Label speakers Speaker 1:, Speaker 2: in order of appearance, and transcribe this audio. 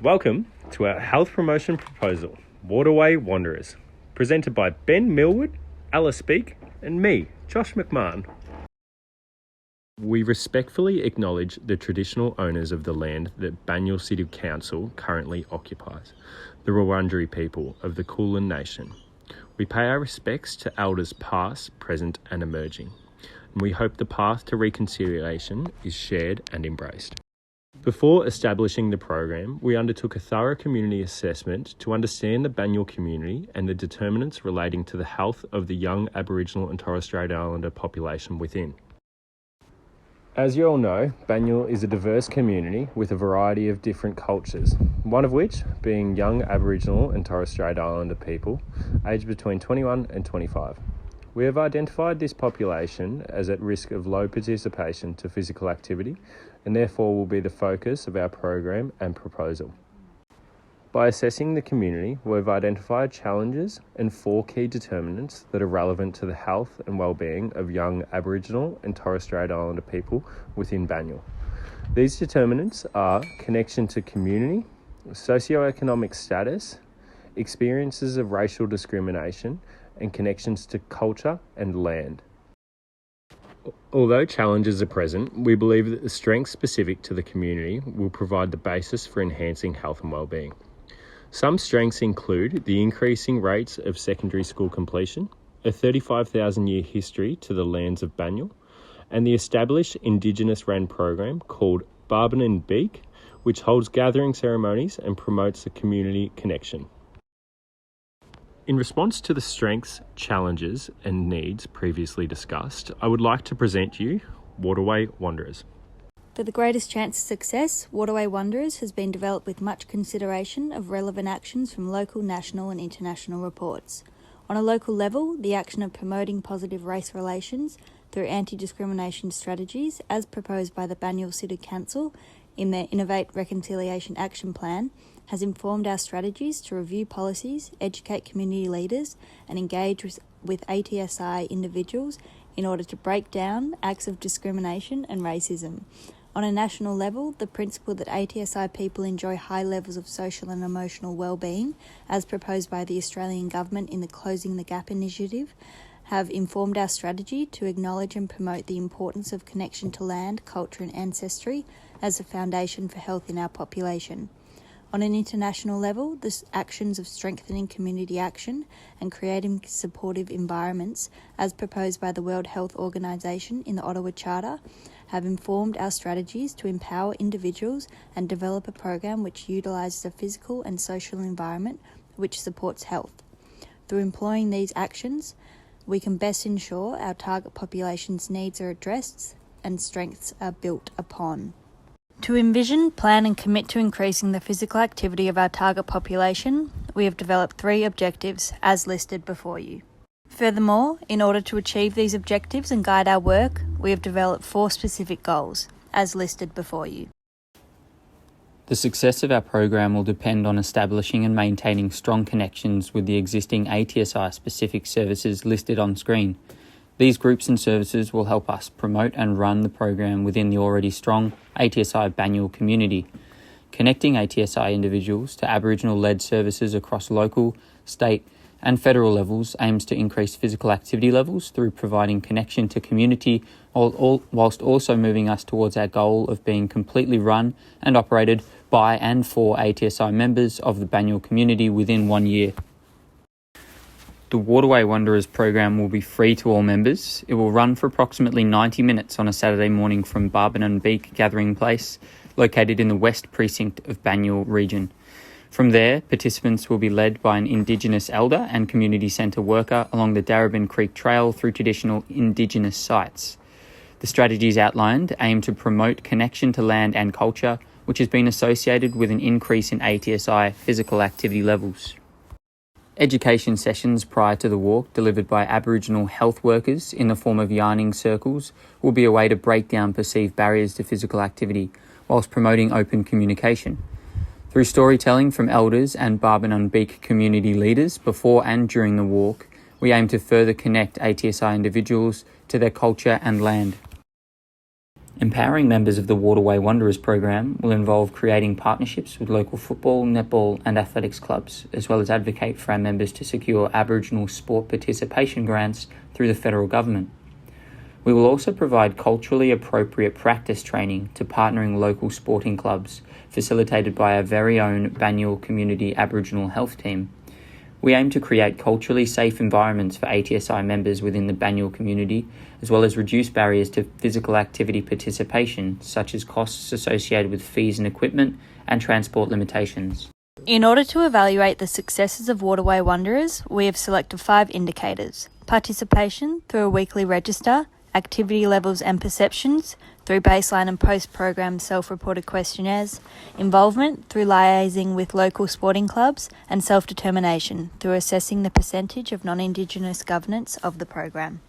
Speaker 1: Welcome to our health promotion proposal, Waterway Wanderers, presented by Ben Millward, Alice Speak, and me, Josh McMahon. We respectfully acknowledge the traditional owners of the land that Banyule City Council currently occupies, the Wurundjeri people of the Kulin Nation. We pay our respects to elders past, present and emerging, and we hope the path to reconciliation is shared and embraced. Before establishing the program, we undertook a thorough community assessment to understand the Banyule community and the determinants relating to the health of the young Aboriginal and Torres Strait Islander population within. As you all know, Banyule is a diverse community with a variety of different cultures, one of which being young Aboriginal and Torres Strait Islander people aged between 21 and 25. We have identified this population as at risk of low participation to physical activity and therefore will be the focus of our program and proposal. By assessing the community, we've identified challenges and 4 key determinants that are relevant to the health and well-being of young Aboriginal and Torres Strait Islander people within Banyule. These determinants are connection to community, socioeconomic status, experiences of racial discrimination, and connections to culture and land. Although challenges are present, we believe that the strengths specific to the community will provide the basis for enhancing health and well-being. Some strengths include the increasing rates of secondary school completion, a 35,000-year history to the lands of Banyule, and the established Indigenous-run program called Barban and Beak, which holds gathering ceremonies and promotes a community connection. In response to the strengths, challenges and needs previously discussed, I would like to present you Waterway Wanderers.
Speaker 2: For the greatest chance of success, Waterway Wanderers has been developed with much consideration of relevant actions from local, national and international reports. On a local level, the action of promoting positive race relations through anti-discrimination strategies as proposed by the Banyule City Council in their Innovate Reconciliation Action Plan has informed our strategies to review policies, educate community leaders and engage with ATSI individuals in order to break down acts of discrimination and racism. On a national level, the principle that ATSI people enjoy high levels of social and emotional well-being, as proposed by the Australian Government in the Closing the Gap initiative, have informed our strategy to acknowledge and promote the importance of connection to land, culture and ancestry as a foundation for health in our population. On an international level, the actions of strengthening community action and creating supportive environments, as proposed by the World Health Organization in the Ottawa Charter, have informed our strategies to empower individuals and develop a program which utilises a physical and social environment which supports health. Through employing these actions, we can best ensure our target population's needs are addressed and strengths are built upon. To envision, plan and commit to increasing the physical activity of our target population, we have developed 3 objectives as listed before you. Furthermore, in order to achieve these objectives and guide our work, we have developed 4 specific goals as listed before you.
Speaker 3: The success of our program will depend on establishing and maintaining strong connections with the existing ATSI-specific services listed on screen. These groups and services will help us promote and run the program within the already strong ATSI Banyule community. Connecting ATSI individuals to Aboriginal-led services across local, state and federal levels aims to increase physical activity levels through providing connection to community whilst also moving us towards our goal of being completely run and operated by and for ATSI members of the Banyule community within 1 year. The Waterway Wanderers program will be free to all members. It will run for approximately 90 minutes on a Saturday morning from Barban and Beak Gathering Place, located in the West Precinct of Banyule region. From there, participants will be led by an Indigenous elder and community centre worker along the Darebin Creek Trail through traditional Indigenous sites. The strategies outlined aim to promote connection to land and culture, which has been associated with an increase in ATSI physical activity levels. Education sessions prior to the walk, delivered by Aboriginal health workers in the form of yarning circles, will be a way to break down perceived barriers to physical activity, whilst promoting open communication. Through storytelling from elders and Barban and Beak community leaders before and during the walk, we aim to further connect ATSI individuals to their culture and land. Empowering members of the Waterway Wanderers program will involve creating partnerships with local football, netball and athletics clubs, as well as advocate for our members to secure Aboriginal sport participation grants through the federal government. We will also provide culturally appropriate practice training to partnering local sporting clubs, facilitated by our very own Banyule Community Aboriginal Health Team. We aim to create culturally safe environments for ATSI members within the Banyule community, as well as reduce barriers to physical activity participation, such as costs associated with fees and equipment and transport limitations.
Speaker 2: In order to evaluate the successes of Waterway Wanderers, we have selected 5 indicators: participation through a weekly register, activity levels and perceptions through baseline and post-program self-reported questionnaires, involvement through liaising with local sporting clubs, and self-determination through assessing the percentage of non-Indigenous governance of the program.